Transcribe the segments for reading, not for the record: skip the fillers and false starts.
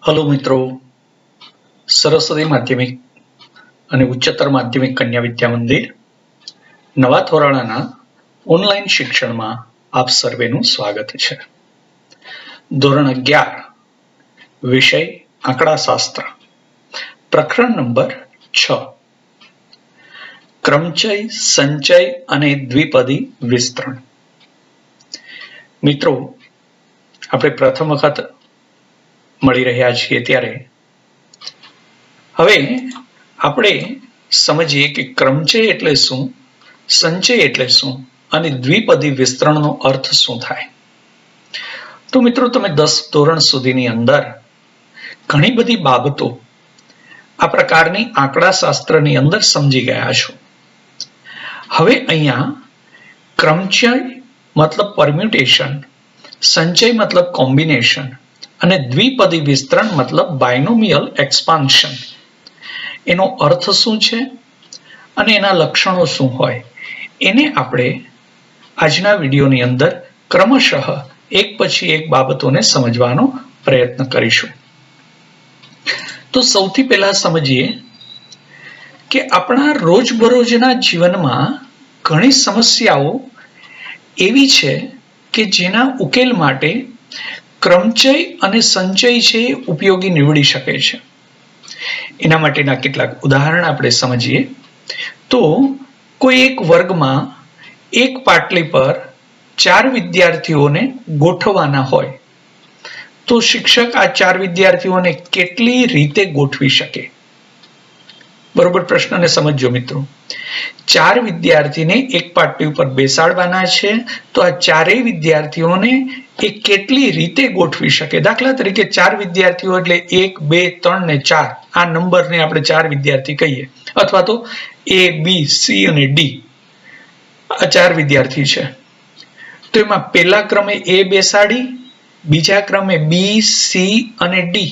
Hello મિત્રો, સરસ્વતી માધ્યમિક અને ઉચ્ચતર માધ્યમિક કન્યા વિદ્યા મંદિર નવા થોરાળાના ઓનલાઈન શિક્ષણમાં આપ સર્વેનું સ્વાગત છે. ધોરણ 11 વિષય આંકડાશાસ્ત્ર, પ્રકરણ નંબર 6 ક્રમચય, સંચય અને દ્વિપદી વિસ્તરણ. મિત્રો, આપણે પ્રથમ વખત મળી રહ્યા છીએ ત્યારે હવે આપણે સમજીએ કે ક્રમચય એટલે શું, સંચય એટલે શું અને દ્વિપદી વિસ્તરણનો અર્થ શું થાય. તો મિત્રો, તમે 10 ધોરણ સુધીની અંદર ઘણી બધી બાબતો આ પ્રકારની આંકડાશાસ્ત્રની અંદર સમજી ગયા છો. હવે અહીંયા ક્રમચય મતલબ પરમ્યુટેશન, સંચય મતલબ કોમ્બિનેશન અને દ્વિપદી વિસ્તરણ મતલબ બાયનોમિયલ એક્સપાન્શન, એનો અર્થ શું છે અને એના લક્ષણો શું હોય એને આપણે આજના વિડીયોની અંદર ક્રમશઃ એક પછી એક બાબતોને સમજવાનો પ્રયત્ન કરીશું. તો સૌથી પહેલા સમજીએ કે આપણા રોજબરોજના જીવનમાં ઘણી સમસ્યાઓ એવી છે કે જેના ઉકેલ માટે ક્રમચય અને સંચય છે એ ઉપયોગી નીવડી શકે છે. એના માટેના કેટલાક ઉદાહરણ આપણે સમજીએ તો કોઈ એક વર્ગમાં એક પાટલી પર 4 વિદ્યાર્થીઓને ગોઠવવાના હોય તો શિક્ષક આ 4 વિદ્યાર્થીઓને કેટલી રીતે ગોઠવી શકે? બરોબર, પ્રશ્નને સમજો મિત્રો. 4 વિદ્યાર્થીને એક પાટલી ઉપર બેસાડવાના છે તો આ 4 વિદ્યાર્થીઓને એ કેટલી રીતે ગોઠવી શકે? દાખલા તરીકે 4 વિદ્યાર્થીઓ એટલે 1, 2, 3 ને 4, આ નંબરને આપણે 4 વિદ્યાર્થી કહીએ, અથવા તો A, B, C અને D, આ 4 વિદ્યાર્થી છે. તો એમાં પહેલા ક્રમે A બેસાડી, બીજા ક્રમે B, C અને D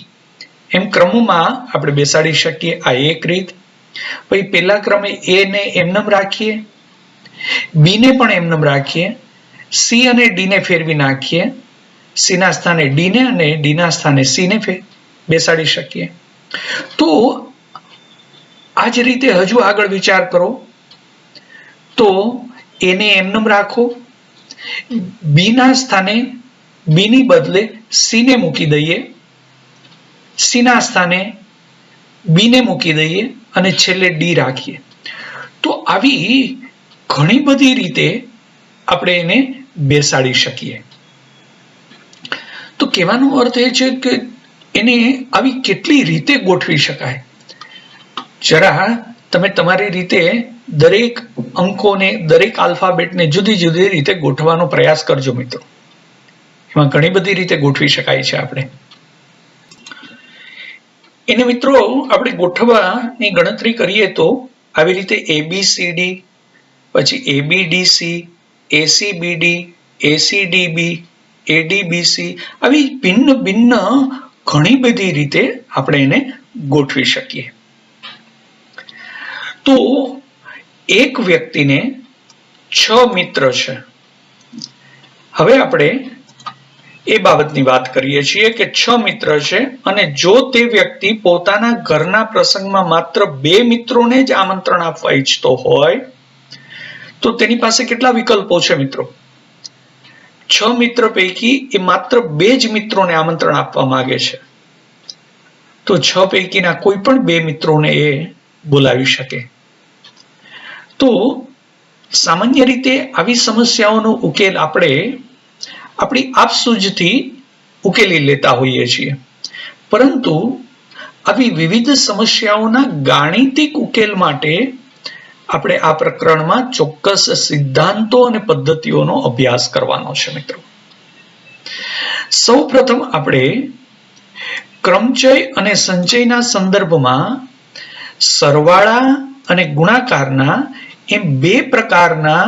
એમ ક્રમમાં આપણે બેસાડી શકીએ. આ એક રીત. પછી પહેલા ક્રમે A ને એમનેમ રાખીએ, B ને પણ એમનેમ રાખીએ, C અને D ને ફેરવી નાખીએ, C ના સ્થાને D ને અને D ના સ્થાને C ને બેસાડી શકીએ. તો આ જ રીતે હજુ આગળ વિચાર કરો તો A ને એમનેમ રાખો, B ના સ્થાને B ની બદલે C ને મૂકી દઈએ, C ના સ્થાને B ને મૂકી દઈએ અને છેલ્લે D રાખીએ. તો આવી ઘણી બધી રીતે આપણે એને બેસાડી શકીએ. તો કહેવાનો અર્થ એ છે કે એને આવી કેટલી રીતે ગોઠવી શકાય? જરા તમે તમારી રીતે દરેક અંકોને, દરેક આલ્ફાબેટને જુદી જુદી રીતે ગોઠવવાનો પ્રયાસ કરજો મિત્રો. એમાં ઘણી બધી રીતે ગોઠવી શકાય છે. આપણે એને મિત્રો આપણે ગોઠવવાની ગણતરી કરીએ તો આવી રીતે ABCD, પછી ABDC, ACBD, ACDB, ADBC, આવી ભિન્ન ભિન્ન ઘણી બધી રીતે આપણે એને ગોઠવી શકીએ. તો એક વ્યક્તિને 6 મિત્ર છે. હવે આપણે એ બાબતની વાત કરીએ છીએ કે 6 મિત્ર છે અને જો તે વ્યક્તિ પોતાના ઘરના પ્રસંગમાં માત્ર 2 મિત્રોને જ આમંત્રણ આપવા ઈચ્છતો હોય તો તેની પાસે કેટલા વિકલ્પો છે મિત્રો? 6 મિત્ર પૈકી એ માત્ર 2 જ મિત્રોને આમંત્રણ આપવા માંગે છે તો 6 પૈકીના કોઈ પણ 2 મિત્રોને એ બોલાવી શકે. તો સામાન્ય રીતે આવી સમસ્યાઓનો ઉકેલ આપણે આપણી આપસૂઝથી ઉકેલી લેતા હોઈએ છીએ, પરંતુ આવી વિવિધ સમસ્યાઓના ગાણિતિક ઉકેલ માટે આપણે આ પ્રકરણમાં ચોક્કસ સિદ્ધાંતો અને પદ્ધતિઓનો અભ્યાસ કરવાનો છે મિત્રો. સૌપ્રથમ આપણે ક્રમચય અને સંચયના સંદર્ભમાં સરવાળા અને ગુણાકારના એમ 2 પ્રકારના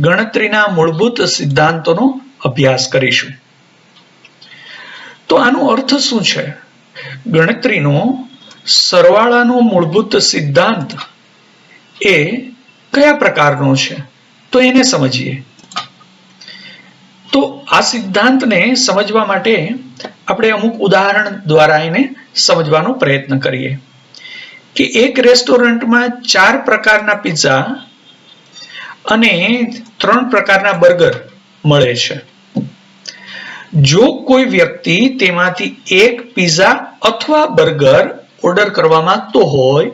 ગણતરીના મૂળભૂત સિદ્ધાંતોનો અભ્યાસ કરીશું. તો આનો અર્થ શું છે? ગણતરીનો સરવાળાનો મૂળભૂત સિદ્ધાંત એ કયા પ્રકારનો છે તો એને સમજીએ. તો આ સિદ્ધાંતને સમજવા માટે આપણે અમુક ઉદાહરણ દ્વારા એને સમજવાનો પ્રયત્ન કરીએ કે એક રેસ્ટોરન્ટમાં 4 પ્રકારના પિઝા અને 3 પ્રકારના બર્ગર મળે છે. જો કોઈ વ્યક્તિ તેમાંથી એક પિઝા અથવા બર્ગર ઓર્ડર કરવા માંગતો હોય,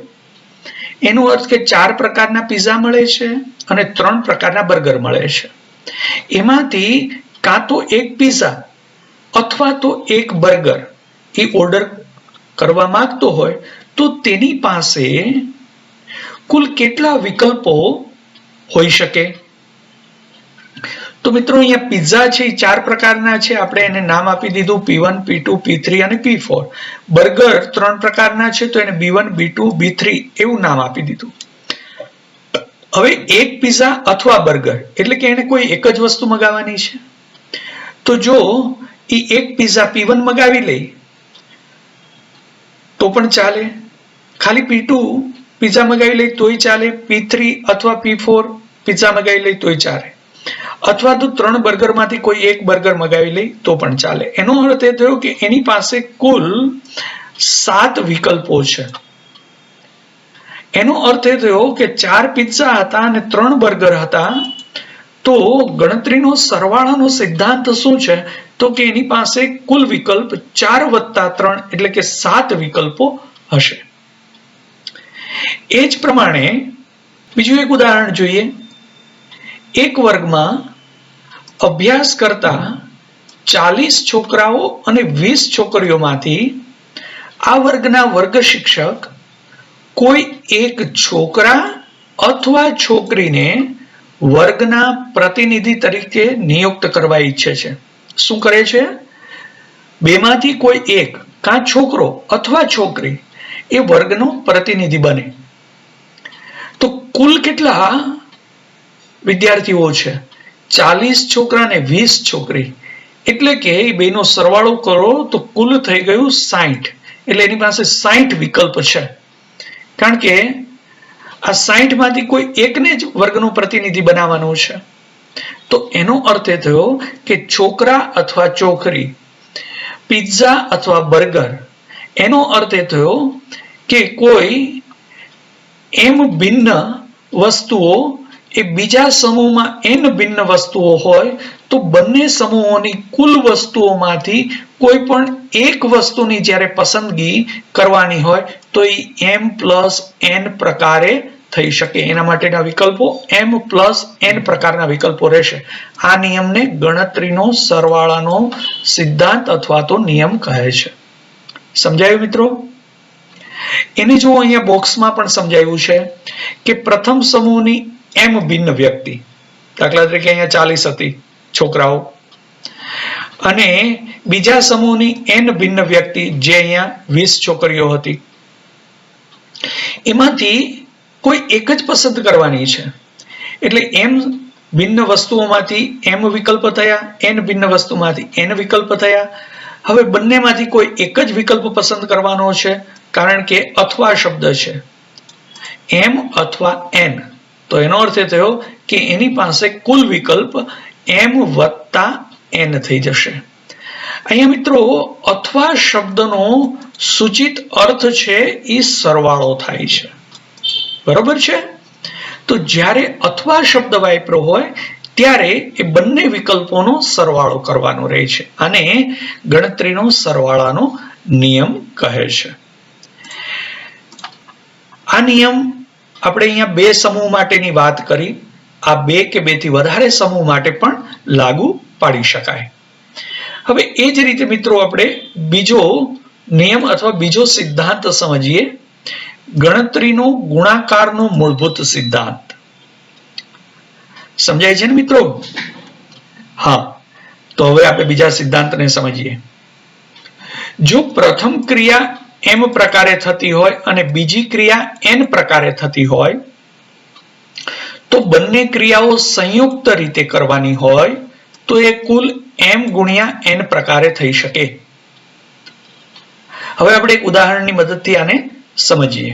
એનો અર્થ કે 4 પ્રકારના પિઝા મળે છે અને 3 પ્રકારના બર્ગર મળે છે. એમાંથી કાં તો એક પિઝા અથવા તો એક બર્ગર એ ઓર્ડર કરવા માંગતો હોય તો તેની પાસે કુલ કેટલા વિકલ્પો હોઈ શકે? તો મિત્રો અહીંયા પિઝા છે એ 4 પ્રકારના છે, આપણે એને નામ આપી દીધું P1, P2, P3 અને P4. બર્ગર 3 પ્રકારના છે તો એને B1, B2, B3 એવું નામ આપી દીધું. હવે એક પિઝા અથવા બર્ગર એટલે કે એને કોઈ એક જ વસ્તુ મગાવવાની છે. તો જો એ એક પિઝા P1 મગાવી લે તો પણ ચાલે, ખાલી P2 પિઝા મગાવી લે તોય ચાલે, P3 અથવા P4 પિઝા મગાવી લે તોય ચાલે, અથવા તો 3 બર્ગરમાંથી કોઈ એક બર્ગર મગાવી લે તો પણ ચાલે. એનો અર્થ એ થયો કે એની પાસે કુલ 7 વિકલ્પો છે. એનો અર્થ એ થયો કે 4 પિઝા હતા અને 3 બર્ગર હતા, તો ગણતરીનો સરવાળાનો સિદ્ધાંત શું છે? તો કે એની પાસે કુલ વિકલ્પ 4 વત્તા 3 એટલે કે 7 વિકલ્પો હશે. એ જ પ્રમાણે બીજું એક ઉદાહરણ જોઈએ. એક વર્ગમાં અભ્યાસ કરતા 40 છોકરાઓ અને 20 છોકરીઓમાંથી આ વર્ગના વર્ગ શિક્ષક કોઈ એક છોકરા અથવા છોકરીને વર્ગના પ્રતિનિધિ તરીકે નિયુક્ત કરવા ઈચ્છે છે. શું કરે છે? બેમાંથી કોઈ એક કાં છોકરો અથવા છોકરી એ વર્ગનો પ્રતિનિધિ બને. તો કુલ કેટલા વિદ્યાર્થીઓ છે? 40 છોકરા અને 20 છોકરી, એટલે કે એ બેનો સરવાળો કરો તો કુલ થઈ ગયું 60. એટલે એની પાસે 60 વિકલ્પ છે. કારણ કે આ 60 માંથી કોઈ એકને જ વર્ગનું પ્રતિનિધિ બનાવવાનું છે. તો એનો અર્થ એ થયો કે છોકરા અથવા છોકરી, પિઝા અથવા બર્ગર, એનો અર્થ એ થયો કે કોઈ એમ ભિન્ન વસ્તુઓ એ બીજા સમૂહમાં n ભિન્ન વસ્તુઓ હોય તો બંને સમૂહોની કુલ વસ્તુઓમાંથી કોઈ પણ એક વસ્તુની જ્યારે પસંદગી કરવાની હોય તો એ m+n પ્રકારે થઈ શકે. એના માટેના વિકલ્પો m+n પ્રકારના વિકલ્પો રહેશે. આ નિયમને ગણતરીનો સરવાળાનો સિદ્ધાંત અથવા તો નિયમ કહે છે. સમજાયું મિત્રો? એને જો અહીંયા બોક્સમાં પણ સમજાવ્યું છે કે પ્રથમ સમૂહની m ભિન્ન વ્યક્તિ, દાખલા તરીકે અહીંયા 40 હતી છોકરાઓ, અને બીજા સમૂહની n ભિન્ન વ્યક્તિ જે અહીંયા 20 છોકરીઓ હતી, એમાંથી કોઈ એક જ પસંદ કરવાની છે. એટલે m ભિન્ન વસ્તુઓમાંથી m વિકલ્પ થયા, n ભિન્ન વસ્તુમાંથી n વિકલ્પ થયા. હવે બંનેમાંથી કોઈ એક જ વિકલ્પ પસંદ કરવાનો છે, કારણ કે અથવા શબ્દ છે, m અથવા n. તો એનો અર્થ એ થયો કે એની પાસે કુલ વિકલ્પ m + n થઈ જશે. અહીંયા મિત્રો અથવા શબ્દનો સૂચિત અર્થ છે એ સરવાળો થાય છે. બરોબર છે? તો જ્યારે અથવા શબ્દ વાપર્યો હોય ત્યારે એ બંને વિકલ્પોનો સરવાળો કરવાનો રહે છે, અને ગણતરીનો સરવાળાનો નિયમ કહે છે. આ નિયમ આપણે અહીંયા 2 સમૂહ માટેની વાત કરી, આ 2 કે 2 થી વધારે સમૂહ માટે પણ લાગુ પાડી શકાય. હવે એ જ રીતે મિત્રો આપણે બીજો નિયમ અથવા બીજો સિદ્ધાંત સમજીએ, ગણતરીનો ગુણાકારનો મૂળભૂત સિદ્ધાંત. સમજાય છે ને મિત્રો? હા, તો હવે આપણે બીજા સિદ્ધાંતને સમજીએ. જો પ્રથમ ક્રિયા m પ્રકારે થતી હોય અને બીજી ક્રિયા n પ્રકારે થતી હોય તો બંને ક્રિયાઓ સંયુક્ત રીતે કરવાની હોય તો એ કુલ m × n પ્રકારે થઈ શકે. હવે આપણે એક ઉદાહરણની મદદથી આને સમજીએ.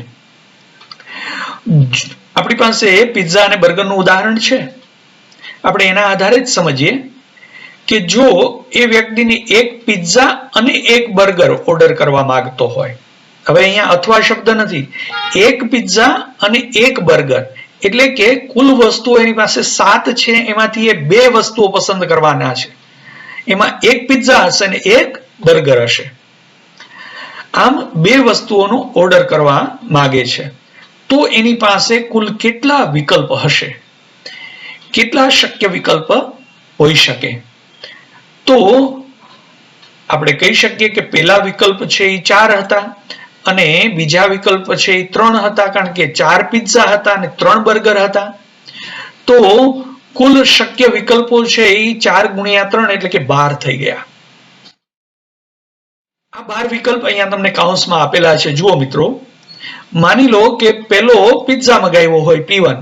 આપણી પાસે પિઝા અને બર્ગરનું ઉદાહરણ છે. આપણે એના આધારે જ સમજીએ કે જો એ વ્યક્તિને એક પિઝા અને એક બર્ગર ઓર્ડર કરવા માંગતો હોય, હવે અહીંયા અથવા શબ્દ નથી, એક પિઝા અને એક બર્ગર એટલે કે કુલ વસ્તુઓ એની પાસે 7 છે, એમાંથી એ 2 વસ્તુઓ પસંદ કરવાના છે. એમાં એક પિઝા હશે અને એક બર્ગર હશે. આમ 2 વસ્તુઓનો ઓર્ડર કરવા માંગે છે. તો એની પાસે કુલ કેટલા વિકલ્પ હશે? કેટલા શક્ય વિકલ્પ હોઈ શકે? તો આપણે કહી શકીએ કે પહેલા વિકલ્પ છે એ 4 હતા અને બીજા વિકલ્પ છે એ 3 હતા, કારણ કે 4 પિઝા હતા અને 3 બર્ગર હતા. તો કુલ શક્ય વિકલ્પો છે એ 4 ગુણ્યા 3 એટલે કે 12 થઈ ગયા. આ 12 વિકલ્પ અહીંયા તમને કાઉન્સમાં આપેલા છે. જુઓ મિત્રો, માની લો કે પેલો પિઝા મગાવ્યો હોય P1,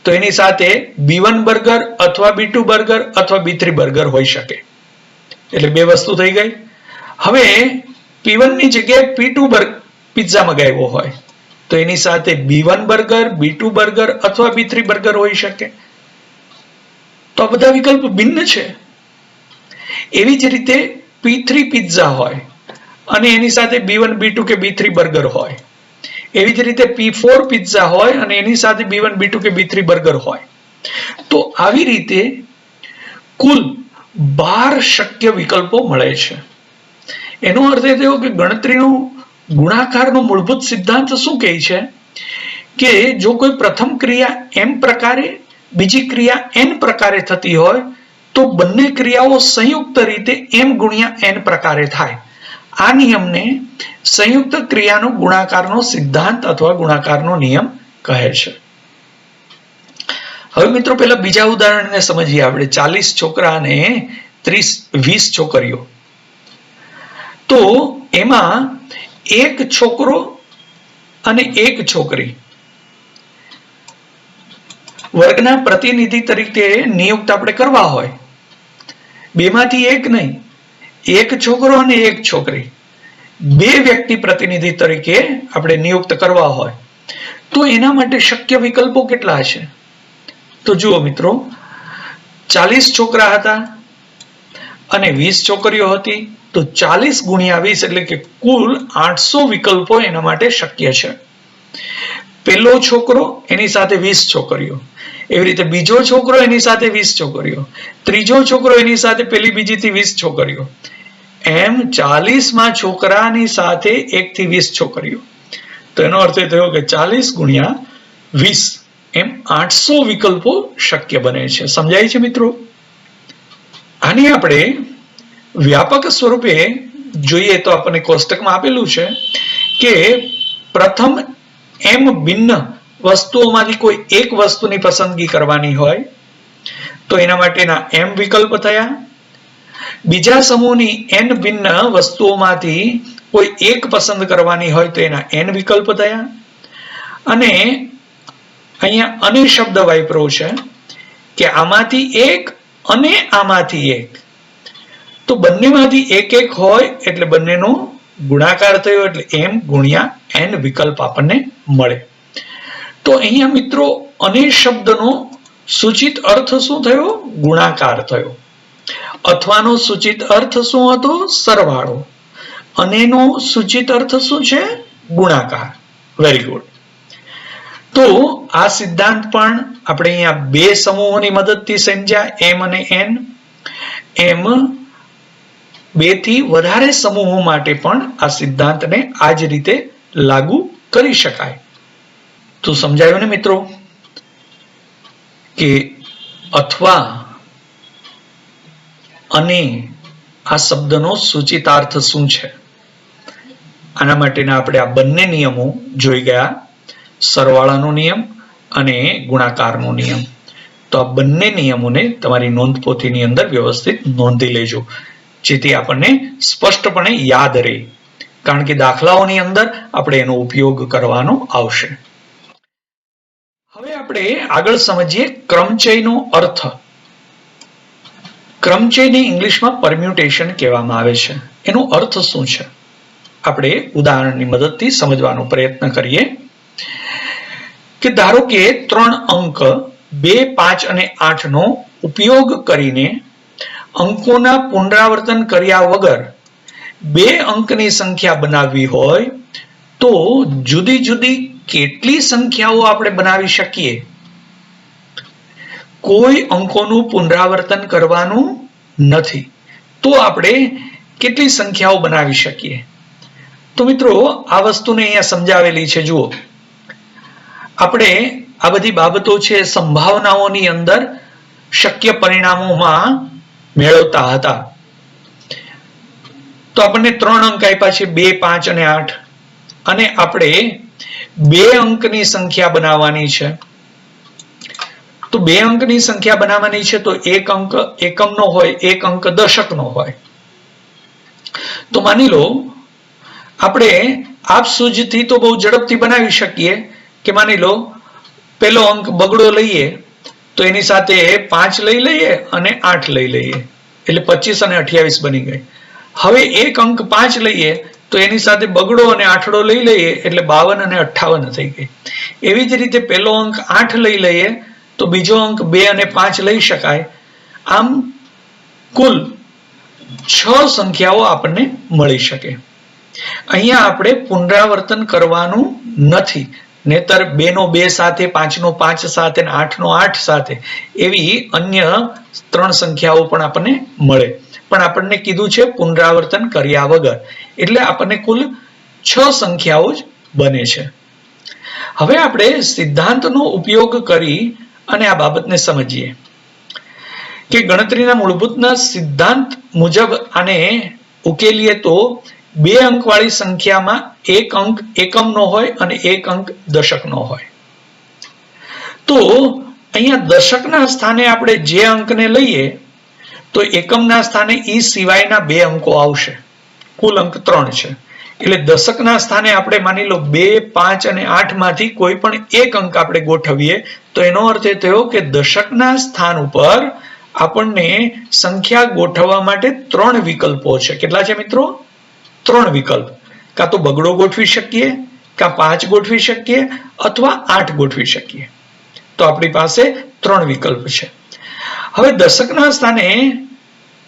તો એની સાથે B1 બર્ગર અથવા B2 બર્ગર અથવા B3 બર્ગર હોઈ શકે, એટલે 2 વસ્તુ થઈ ગઈ. હવે P1 ની જગ્યાએ P2 પિઝા મગાવ્યો હોય તો એની સાથે B1 બર્ગર, B2 બર્ગર અથવા B3 બર્ગર હોઈ શકે. તો આ બધા વિકલ્પ ભિન્ન છે. એવી જ રીતે P3 પિઝા હોય અને એની સાથે B1, B2 કે B3 બર્ગર હોય. એવી જ રીતે P4 પિઝા હોય અને એની સાથે B1, B2 કે B3 બર્ગર હોય. તો આવી રીતે કુલ 12 શક્ય વિકલ્પો મળે છે. એનો અર્થ એ થયો કે ગણતરીનો ગુણાકારનો મૂળભૂત સિદ્ધાંત શું કહે છે કે જો કોઈ પ્રથમ ક્રિયા m પ્રકારે, બીજી ક્રિયા n પ્રકારે થતી હોય તો બંને ક્રિયાઓ સંયુક્ત રીતે m ગુણ્યા n પ્રકારે થાય. આ નિયમને સંયુક્ત ક્રિયાનો ગુણાકારનો સિદ્ધાંત અથવા ગુણાકારનો નિયમ કહે છે. હવે મિત્રો પહેલા બીજા ઉદાહરણને સમજીએ આપણે. 40 છોકરા અને 20 છોકરીઓ. તો એમાં એક છોકરો અને એક છોકરી વર્ગના પ્રતિનિધિ તરીકે નિયુક્ત આપણે કરવા હોય, બેમાંથી એક નહીં, એક છોકરો અને એક છોકરી, 2 વ્યક્તિ પ્રતિનિધિ તરીકે આપણે નિયુક્ત કરવા હોય તો એના માટે શક્ય વિકલ્પો કેટલા હશે? તો જુઓ મિત્રો, 40 છોકરા હતા અને 20 છોકરીઓ હતી, તો 40 ગુણ્યા 20 એટલે કે કુલ 800 વિકલ્પો એના માટે શક્ય છે. પહેલો છોકરો એની સાથે 20 છોકરીઓ, એવી રીતે બીજો છોકરો એની સાથે 20 છોકરીઓ, ત્રીજો છોકરો એની સાથે પેલી બીજીથી 20 છોકરીઓ, એમ 40માં છોકરાની સાથે 1 થી 20 છોકરીઓ. તો એનો અર્થ એ થયો કે 40 ગુણ્યા 20 એમ 800 વિકલ્પો શક્ય બને છે. સમજાય છે મિત્રો? આની આપણે વ્યાપક સ્વરૂપે જોઈએ તો આપણને કોષ્ટકમાં આપેલું છે કે પ્રથમ m ભિન્ન વસ્તુઓમાંથી કોઈ એક વસ્તુની પસંદગી કરવાની હોય તો એના માટેના m વિકલ્પ થયા. બીજા સમૂહની n ભિન્ન વસ્તુઓમાંથી કોઈ એક પસંદ કરવાની હોય તો એના n વિકલ્પ થયા. અને અહીંયા અને શબ્દ વાપર્યો છે કે આમાંથી એક અને આમાંથી એક, તો બંનેમાંથી એક એક હોય એટલે બંનેનો ગુણાકાર થયો એટલે m ગુણ્યા n વિકલ્પ આપણને મળે. તો અહીંયા મિત્રો અને શબ્દનો સૂચિત અર્થ શું થયો? ગુણાકાર થયો. અથવાનો સૂચિત અર્થ શું હતો? સરવાળો. અનેનો સૂચિત અર્થ શું છે? ગુણાકાર. Very good. તો આ સિદ્ધાંત પણ આપણે અહીંયા 2 સમૂહોની મદદથી સમજ્યા, m અને n. એમ 2 થી વધારે સમૂહો માટે પણ આ સિદ્ધાંતને આ જ રીતે લાગુ કરી શકાય. તો સમજાયું ને મિત્રો કે અથવા અને આ શબ્દનો સૂચિતાર્થ શું છે? આના માટેના આપણે આ બંને નિયમો જોઈ ગયા, સરવાળાનો નિયમ અને ગુણાકારનો નિયમ. તો આ બંને નિયમોને તમારી નોંધપોથીની અંદર વ્યવસ્થિત નોંધી લેજો, જેથી આપણને સ્પષ્ટપણે યાદ રહે, કારણ કે દાખલાઓની અંદર આપણે એનો ઉપયોગ કરવાનો આવશે. હવે આપણે આગળ સમજીએ ક્રમચયનો અર્થ. ક્રમચયને ઇંગ્લિશમાં પરમ્યુટેશન કહેવામાં આવે છે. એનો અર્થ શું છે? આપણે ઉદાહરણની મદદથી સમજવાનો પ્રયત્ન કરીએ કે ધારો કે 3 અંક 2, 5 અને 8 નો ઉપયોગ કરીને અંકોના પુનરાવર્તન કર્યા વગર 2 અંકની સંખ્યા બનાવવી હોય તો જુદી જુદી કેટલી સંખ્યાઓ આપણે બનાવી શકીએ? કોઈ અંકોનું પુનરાવર્તન કરવાનું નથી તો આપણે કેટલી સંખ્યાઓ બનાવી શકીએ? તો મિત્રો આ વસ્તુને અહીંયા સમજાવેલી છે. જુઓ, આપણે આ બધી બાબતો છે સંભાવનાઓની અંદર શક્ય પરિણામોમાં મેળવતા હતા. તો આપણને 3 અંક આપ્યા છે, 2, 5 અને 8, અને આપણે 2 અંકની સંખ્યા બનાવવાની છે. તો 2 અંકની સંખ્યા બનાવવાની છે તો 1 અંક એકમનો હોય, 1 અંક દશકનો હોય. તો માની લો આપણે આપસૂજથી તો બહુ ઝડપથી બનાવી શકીએ કે માની લો પેલો અંક બગડો લઈએ તો એની સાથે 5 લઈ લઈએ અને 8 લઈ લઈએ, એટલે 25 અને 28 બની ગઈ. હવે એક અંક 5 લઈએ તો એની સાથે બગડો અને આઠડો લઈ લઈએ એટલે 52 અને 58 થઈ ગઈ. એવી જ રીતે પેલો અંક 8 લઈ લઈએ તો બીજો અંક 2 અને 5 લઈ શકાય. આમ કુલ 6 સંખ્યાઓ આપણને મળી શકે. અહીંયા આપણે પુનરાવર્તન કરવાનું નથી, નહીતર 2 નો 2 સાથે, 5 નો 5 સાથે, 8 નો 8 સાથે એવી અન્ય 3 સંખ્યાઓ પણ આપણને મળે. પણ આપણને કીધું છે પુનરાવર્તન કર્યા વગર, એટલે આપણને કુલ 6 સંખ્યાઓ જ બને છે. હવે આપણે સિદ્ધાંતનો ઉપયોગ કરી અને આ બાબતને સમજીએ કે ગણતરીના મૂળભૂતના સિદ્ધાંત મુજબ આને ઉકેલીએ તો 2 અંકવાળી સંખ્યામાં 1 અંક એકમનો હોય અને 1 અંક દશકનો હોય. તો અહીંયા દશકના સ્થાને આપણે જે અંકને લઈએ તો એકમના સ્થાને ઈ સિવાયના 2 અંકો આવશે. કુલ અંક 3 છે, એટલે દશકના સ્થાને આપણે માની લો 2, 5 અને 8 માંથી કોઈ પણ 1 અંક આપણે ગોઠવીએ તો એનો અર્થ એ થયો કે દશકના સ્થાન ઉપર આપણને સંખ્યા ગોઠવવા માટે 3 વિકલ્પો છે. કેટલા છે મિત્રો? 3 વિકલ્પ. કાં તો બગડો ગોઠવી શકીએ, કાં 5 ગોઠવી શકીએ, અથવા 8 ગોઠવી શકીએ. તો આપણી પાસે 3 વિકલ્પ છે. હવે દશકના સ્થાને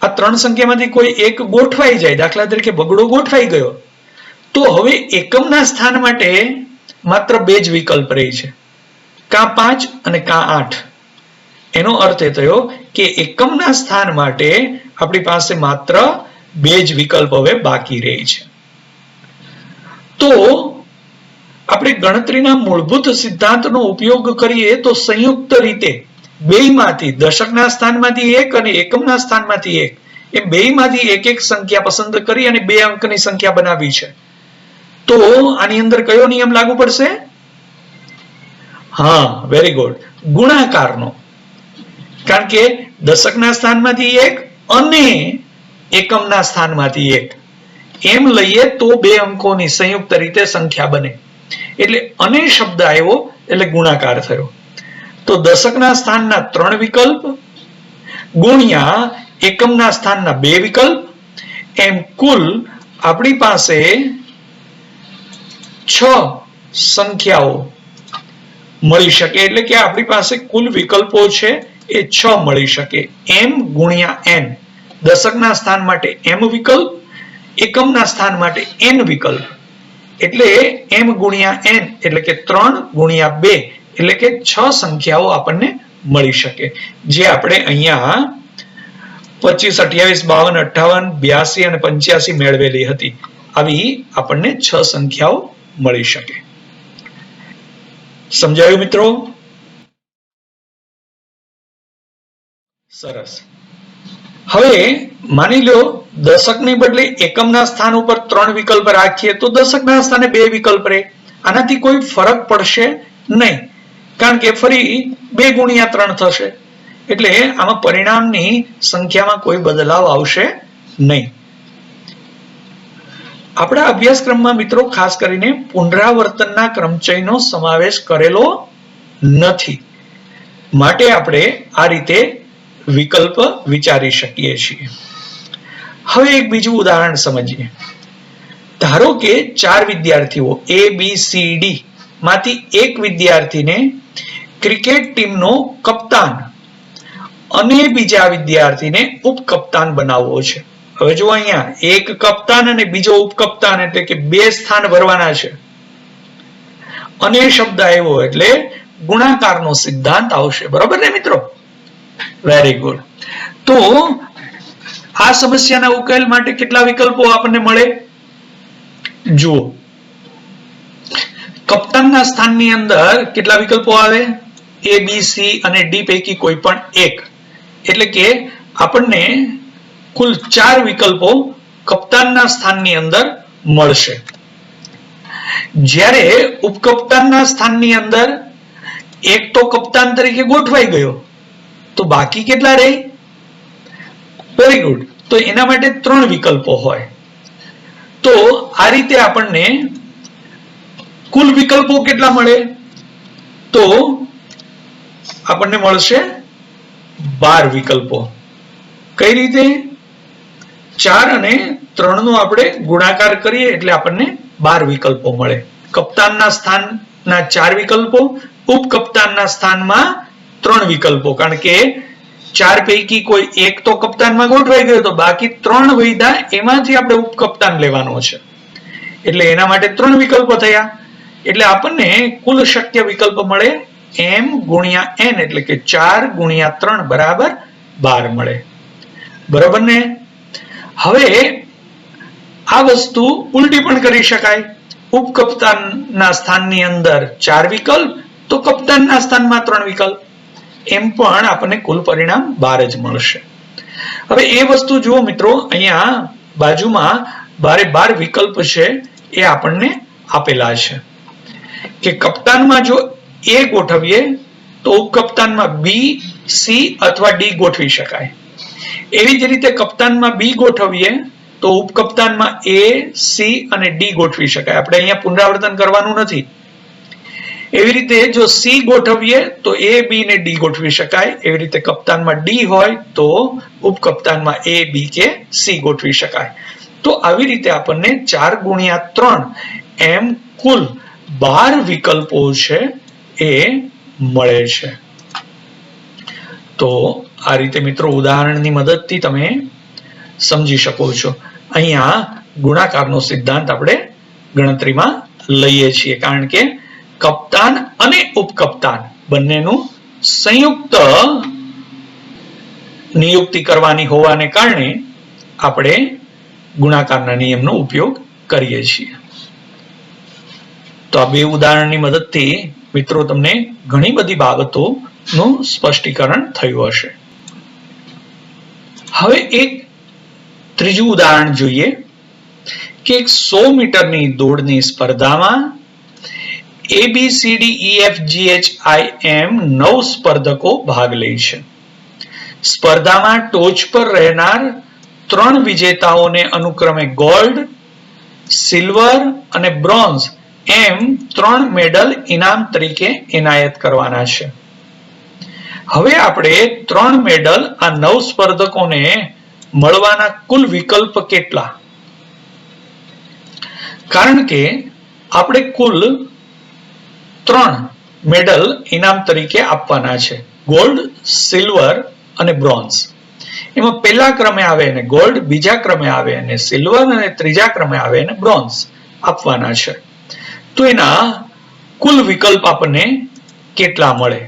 આ 3 સંખ્યામાંથી કોઈ એક ગોઠવાઈ જાય, દાખલા તરીકે બગડો ગોઠવાઈ ગયો, તો હવે એકમના સ્થાન માટે માત્ર 2 જ વિકલ્પ રહી છે, કાં 5 અને કાં 8. એનો અર્થ એ થયો કે એકમના સ્થાન માટે આપણી પાસે માત્ર 2 જ વિકલ્પ હવે બાકી રહી છે. તો આપણે ગણતરીના મૂળભૂત સિદ્ધાંતનો ઉપયોગ કરીએ તો સંયુક્ત રીતે બેયમાંથી, દશકના સ્થાનમાંથી 1 અને એકમના સ્થાનમાંથી 1, એ બેયમાંથી એક સંખ્યા પસંદ કરી અને 2 અંકની સંખ્યા બનાવી છે. તો આની અંદર કયો નિયમ લાગુ પડશે? હા, વેરી ગુડ, ગુણાકારનો. કારણ કે દશકના સ્થાનમાંથી 1 અને એકમના સ્થાનમાંથી 1 એમ લઈએ તો 2 અંકોની સંયુક્ત રીતે સંખ્યા બને. એટલે અને શબ્દ આવ્યો એટલે ગુણાકાર થયો. તો દશકના સ્થાનના 3 વિકલ્પ ગુણ્યા એકમના સ્થાનના 2 વિકલ્પ, એમ કુલ આપણી પાસે 6 સંખ્યાઓ મળી શકે. એટલે કે આપણી પાસે કુલ વિકલ્પો છે એ 6 મળી શકે. m ગુણ્યા n, દશકના સ્થાન માટે m વિકલ્પ, એકમના સ્થાન માટે n વિકલ્પ, એટલે m ગુણ્યા n એટલે કે 3 ગુણ્યા 2 એટલે કે 6 સંખ્યાઓ આપણને મળી શકે, જે આપણે અહીંયા 25, 28, 52, 58, 82 અને 85 મેળવેલી હતી. આવી આપણને 6 સંખ્યાઓ મળી શકે. સમજાયું મિત્રો? સરસ. હવે માની લો દશકની બદલે એકમના સ્થાન ઉપર 3 વિકલ્પ રાખીએ તો દશકના સ્થાને 2 વિકલ્પ રહે. આનાથી કોઈ ફરક પડશે નહીં, કારણ કે ફરી 2 ગુણ્યા 3 થશે. એટલે આમાં પરિણામની સંખ્યામાં કોઈ બદલાવ આવશે નહીં. આપણા અભ્યાસક્રમમાં મિત્રો ખાસ કરીને પુનરાવર્તનના ક્રમચયનો સમાવેશ કરેલો નથી, માટે આપણે આ રીતે વિકલ્પ વિચારી શકીએ છીએ. હવે એક બીજું ઉદાહરણ સમજીએ. ધારો કે 4 વિદ્યાર્થીઓ A, B, C, D માંથી એક વિદ્યાર્થીને ક્રિકેટ ટીમનો કપ્તાન અને બીજા વિદ્યાર્થીને ઉપકપ્તાન બનાવવો છે. હવે જો અહીંયા એક કપ્તાન અને બીજો ઉપકપ્તાન એટલે કે બે સ્થાન ભરવાના છે. અને શબ્દ આવ્યો એટલે ગુણાકારનો સિદ્ધાંત આવશે. બરોબર ને મિત્રો? Very good. તો આ સમસ્યાના ઉકેલ માટે કેટલા વિકલ્પો આપણને મળે? જુઓ, કપ્તાનના સ્થાનની અંદર કેટલા વિકલ્પો આવે? A, B, C અને D પૈકી કોઈ પણ એક. એટલે કે આપણને કુલ 4 વિકલ્પો કપ્તાનના સ્થાનની અંદર મળશે. જ્યારે ઉપકપ્તાનના સ્થાનની અંદર એક તો કપ્તાન તરીકે ગોઠવાઈ ગયો, તો બાકી કેટલા રહે? Very good. તો એના માટે 3 વિકલ્પો હોય. તો આ રીતે આપણને કુલ વિકલ્પો કેટલા મળે? તો આપણને મળશે 12 વિકલ્પો. કઈ રીતે? 4 અને 3 નો આપણે ગુણાકાર કરીએ એટલે આપણને 12 વિકલ્પો મળે. કપ્તાનના સ્થાનના 4 વિકલ્પો, ઉપકપ્તાનના સ્થાનમાં 3 વિકલ્પો. કારણ કે 4 પૈકી કોઈ એક તો કપ્તાનમાં ગોઠવાઈ ગયો, તો બાકી 3 વધ્યા, એમાંથી આપણે ઉપકપ્તાન લેવાનો છે. એટલે એના માટે 3 વિકલ્પો થયા. એટલે આપણને કુલ શક્ય વિકલ્પ મળે m ગુણ્યા n, એટલે કે 4 ગુણ્યા 3 બરાબર 12 મળે. બરોબર ને? હવે આ વસ્તુ ઉલટી પણ કરી શકાય. ઉપકપ્તાનના સ્થાનની અંદર 4 વિકલ્પ, તો કપ્તાનના સ્થાનમાં 3 વિકલ્પ. એમ પણ આપણને કુલ પરિણામ 12 જ મળશે. હવે એ વસ્તુ જુઓ મિત્રો, અહીંયા બાજુમાં 12 વિકલ્પ છે એ આપણને આપેલા છે કે કપ્તાનમાં જો A ગોઠવીએ તો ઉપકપ્તાનમાં B, C અથવા D ગોઠવી શકાય. એવી જ રીતે કપ્તાનમાં B ગોઠવીએ તો ઉપકપ્તાનમાં A, C અને D ગોઠવી શકાય. આપણે અહીંયા પુનરાવર્તન કરવાનું નથી. એવી રીતે જો C ગોઠવીએ તો A, B ને D ગોઠવી શકાય. એવી રીતે કપ્તાનમાં D હોય તો ઉપકપ્તાનમાં A, B કે C ગોઠવી શકાય. તો આવી રીતે આપણને 4 ગુણ્યા 3 એમ કુલ 12 વિકલ્પો છે એ મળે છે. તો આ રીતે મિત્રો ઉદાહરણની મદદથી તમે સમજી શકો છો. અહીંયા ગુણાકારનો સિદ્ધાંત આપણે ગણતરીમાં લઈએ છીએ, કારણ કે કપ્તાન અને ઉપકપ્તાન બંનેનું સંયુક્ત નિયુક્તિ કરવાની હોવાને કારણે આપણે ગુણાકારના નિયમનો ઉપયોગ કરીએ છીએ. તો આ બે ઉદાહરણની મદદથી મિત્રો તમને ઘણી બધી બાબતોનું સ્પષ્ટીકરણ થયું હશે. હવે એક ત્રીજું ઉદાહરણ જોઈએ કે 100 મીટરની દોડની સ્પર્ધામાં ABCDEFGHIM 9 સ્પર્ધકો ભાગ લે છે. સ્પર્ધામાં ટોચ પર રહેનાર 3 વિજેતાઓને અનુક્રમે ગોલ્ડ, સિલ્વર અને બ્રોન્ઝ એમ 3 મેડલ ઇનામ તરીકે એનાયત કરવાના છે. હવે આપણે 3 મેડલ આ 9 સ્પર્ધકોને મળવાના કુલ વિકલ્પ કેટલા? કારણ કે આપણે કુલ 3 મેડલ ઇનામ તરીકે આપવાના છે, ગોલ્ડ, સિલ્વર અને બ્રોન્ઝ. એમાં પહેલા ક્રમે આવે એને ગોલ્ડ, બીજા ક્રમે આવે એને સિલ્વર અને ત્રીજા ક્રમે આવે એને બ્રોન્ઝ આપવાના છે. તો એના કુલ વિકલ્પ આપણને કેટલા મળે?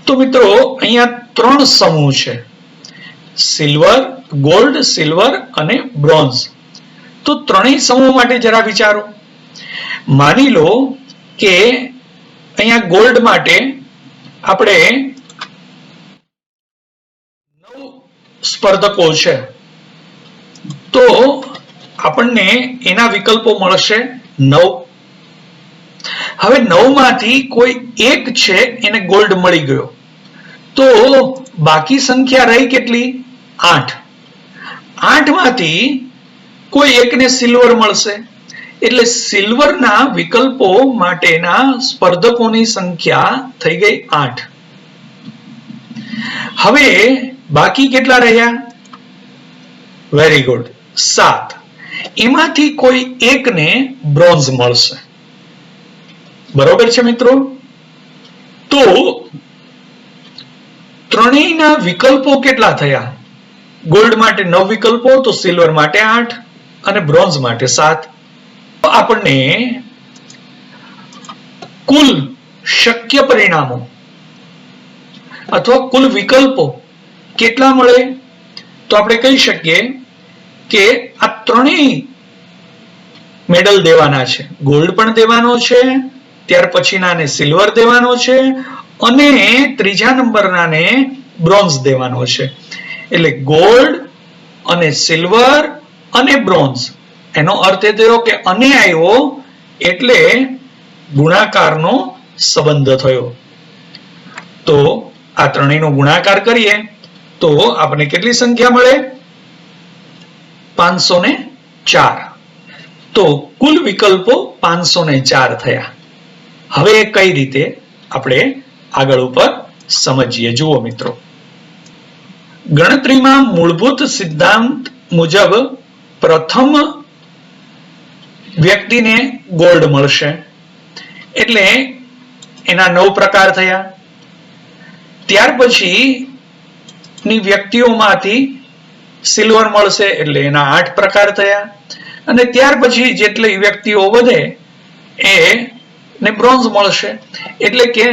તો મિત્રો અહીંયા 3 સમૂહ છે, સિલ્વર, ગોલ્ડ, સિલ્વર અને બ્રોન્ઝ. તો ત્રણેય સમૂહ માટે જરા વિચારો. માની લો કે અહીંયા ગોલ્ડ માટે આપણે 9 સ્પર્ધકો છે, તો આપણને એના વિકલ્પો મળશે 9. હવે 9 માંથી કોઈ એક છે એને ગોલ્ડ મળી ગયો, તો બાકી સંખ્યા રહી કેટલી? 8. 8 માંથી કોઈ એકને સિલ્વર મળશે, એટલે સિલ્વરના વિકલ્પો માટેના સ્પર્ધકોની સંખ્યા થઈ ગઈ 8. હવે બાકી કેટલા રહ્યા? Very good, 7. એમાંથી કોઈ એકને બ્રોન્ઝ મળશે. બરોબર છે મિત્રો? તો ત્રણેયના વિકલ્પો કેટલા થયા? ગોલ્ડ માટે 9 વિકલ્પો, તો સિલ્વર માટે 8 અને બ્રોન્ઝ માટે 7. આપણને કુલ શક્ય પરિણામો અથવા કુલ વિકલ્પો કેટલા મળે? તો આપણે કહી શકીએ કે આ ત્રણેય મેડલ દેવાના છે. ગોલ્ડ પણ દેવાનો છે, ત્યાર પછીનાને સિલ્વર દેવાનો છે અને ત્રીજા નંબરનાને બ્રોન્ઝ દેવાનો છે. એટલે ગોલ્ડ અને સિલ્વર અને બ્રોન્ઝ, એનો અર્થ એ થયો કે અને આવ્યો એટલે ગુણાકારનો સંબંધ થયો. તો આ ત્રણેયનો ગુણાકાર કરીએ તો આપણને કેટલી સંખ્યા મળે? 504. તો કુલ વિકલ્પો 504 થયા. હવે કઈ રીતે આપણે આગળ ઉપર સમજીએ. જુઓ મિત્રો, ગણતરીમાં મૂળભૂત સિદ્ધાંત મુજબ પ્રથમ વ્યક્તિને ગોલ્ડ મળશે, એટલે એના 9 પ્રકાર થયા. ત્યાર પછી ની વ્યક્તિઓમાંથી સિલ્વર મળશે એટલે એના 8 પ્રકાર થયા અને ત્યાર પછી જેટલી વ્યક્તિઓ વધે એને બ્રોન્ઝ મળશે, એટલે કે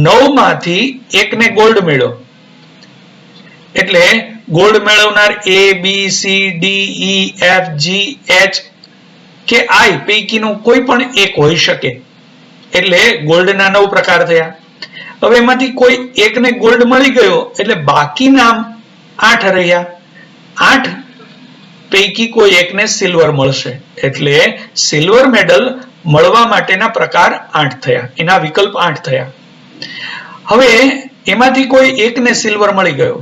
9 માંથી એકને ગોલ્ડ મળ્યો. એટલે ગોલ્ડ મેળવનાર A, B, C, D, E, F, G, H કે I પૈકીનું કોઈ પણ એક હોઈ શકે. એટલે ગોલ્ડના 9 પ્રકાર થયા. હવે એમાંથી કોઈ એકને ગોલ્ડ મળી ગયો એટલે બાકીના 8 રહ્યા. 8 પૈકી કોઈ એકને સિલ્વર મળશે, એટલે સિલ્વર મેડલ મળવા માટેના પ્રકાર 8 થયા, એના વિકલ્પ 8 થયા. હવે એમાંથી કોઈ એકને સિલ્વર મળી ગયો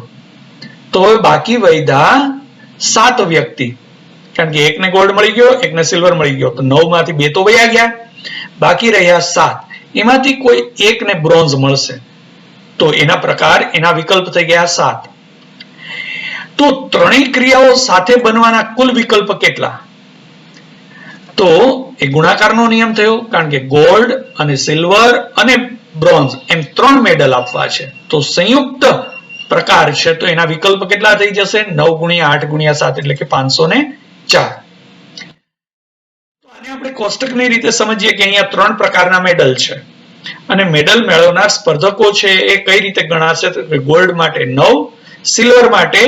તો બાકી વધ્યા 7 વ્યક્તિ, કારણ કે એકને ગોલ્ડ મળી ગયો, એકને સિલ્વર મળી ગયો, તો 9 માંથી 2 તો વયા ગયા, બાકી રહ્યા 7. એમાંથી કોઈ એકને બ્રોન્ઝ મળશે તો એના પ્રકાર, એના વિકલ્પ થઈ ગયા 7. તો ત્રણેય ક્રિયાઓ સાથે બનવાના કુલ વિકલ્પ કેટલા? તો એ ગુણાકારનો નિયમ થયો, કારણ કે ગોલ્ડ અને સિલ્વર અને બ્રોન્ઝ એમ 3 મેડલ આપવા છે, તો સંયુક્ત પ્રકાર છે, તો એના વિકલ્પ કેટલા થઈ જશે? 9 ગુણ્યા 8 ગુણ્યા 7 એટલે કે 504. આને આપણે કોષ્ટકની રીતે સમજીએ કે અહીંયા 3 પ્રકારના મેડલ છે અને મેડલ મેળવનાર સ્પર્ધકો છે એ કઈ રીતે ગણાશે? તો ગોલ્ડ માટે 9, સિલ્વર માટે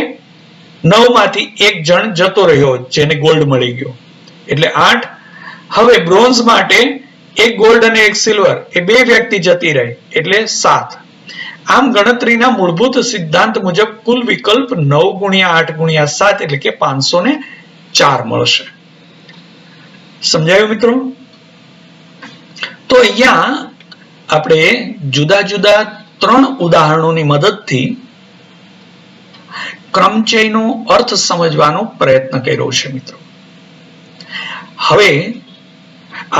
9 માંથી એક જણ જતો રહ્યો જેને ગોલ્ડ મળી ગયો એટલે 8. હવે બ્રોન્ઝ માટે એક ગોલ્ડ અને એક સિલ્વર એ 2 વ્યક્તિ જતી રહી એટલે 7. આમ ગણતરીના મૂળભૂત સિદ્ધાંત મુજબ કુલ વિકલ્પ 9 ગુણ્યા 8 ગુણ્યા 7 એટલે કે 504 મળશે. સમજાયું મિત્રો? તો અહીંયા આપણે જુદા જુદા 3 ઉદાહરણોની મદદથી ક્રમચયનો અર્થ સમજવાનો પ્રયત્ન કર્યો છે મિત્રો. હવે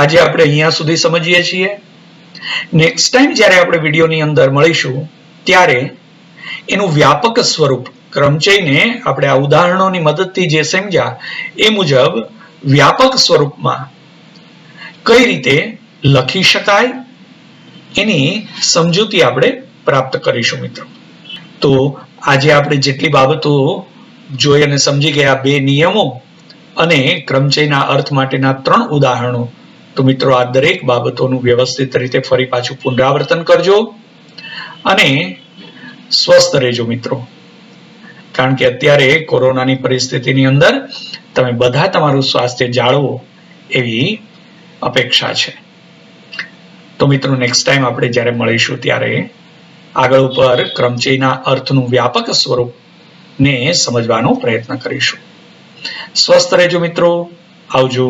આજે આપણે અહીંયા સુધી સમજીએ છીએ. નેક્સ્ટ ટાઈમ જ્યારે આપણે વિડીયોની અંદર મળીશું ત્યારે એનું વ્યાપક સ્વરૂપ, ક્રમચયને આપણે આ ઉદાહરણોની મદદથી જે સમજ્યા એ મુજબ વ્યાપક સ્વરૂપમાં કઈ રીતે લખી શકાય એની સમજૂતી આપણે પ્રાપ્ત કરીશું મિત્રો. તો આજે આપણે જેટલી બાબતો જોઈ અને સમજી ગયા, 2 નિયમો અને ક્રમચયના અર્થ માટેના 3 ઉદાહરણો, તો મિત્રો આ દરેક બાબતોનું વ્યવસ્થિત રીતે ફરી પાછું પુનરાવર્તન કરજો અને સ્વસ્થ રહેજો મિત્રો, કારણ કે અત્યારે કોરોનાની પરિસ્થિતિની અંદર તમે બધા તમારું સ્વાસ્થ્ય જાળવો એવી અપેક્ષા છે. તો મિત્રો નેક્સ્ટ ટાઈમ આપણે જ્યારે મળીશું ત્યારે આગળ ઉપર ક્રમચયના અર્થનું વ્યાપક સ્વરૂપને સમજવાનો પ્રયત્ન કરીશું. સ્વસ્થ રહેજો મિત્રો, આવજો.